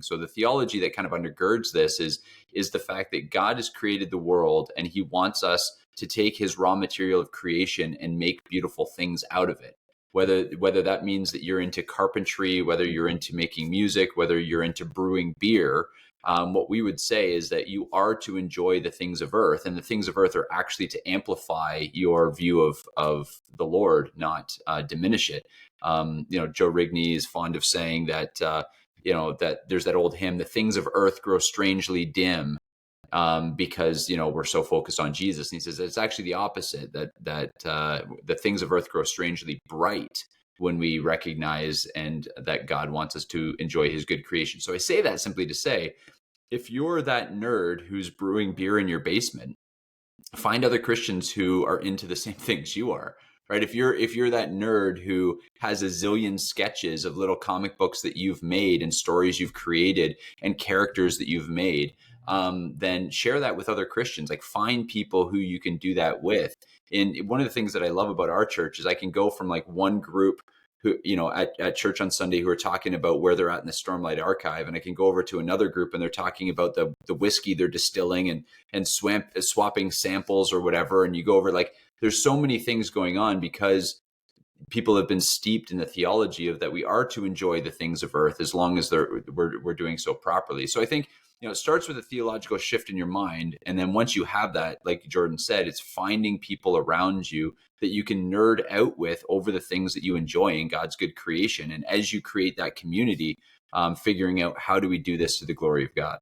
So the theology that kind of undergirds this is the fact that God has created the world and he wants us to take his raw material of creation and make beautiful things out of it. Whether that means that you're into carpentry, whether you're into making music, whether you're into brewing beer, what we would say is that you are to enjoy the things of earth, and the things of earth are actually to amplify your view of the Lord, not diminish it. Joe Rigney is fond of saying that that there's that old hymn, "The things of earth grow strangely dim," because we're so focused on Jesus. And he says it's actually the opposite, that the things of earth grow strangely bright when we recognize and that God wants us to enjoy his good creation. So I say that simply to say, if you're that nerd who's brewing beer in your basement, find other Christians who are into the same things you are. Right. If you're that nerd who has a zillion sketches of little comic books that you've made and stories you've created and characters that you've made, then share that with other Christians. Like, find people who you can do that with. And one of the things that I love about our church is I can go from like one group who, at church on Sunday, who are talking about where they're at in the Stormlight Archive, and I can go over to another group and they're talking about the whiskey they're distilling and swapping samples or whatever. And you go over, like, there's so many things going on because people have been steeped in the theology of that we are to enjoy the things of earth as long as we're doing so properly. So I think it starts with a theological shift in your mind, and then once you have that, like Jordan said, it's finding people around you that you can nerd out with over the things that you enjoy in God's good creation. And as you create that community, figuring out, how do we do this to the glory of God?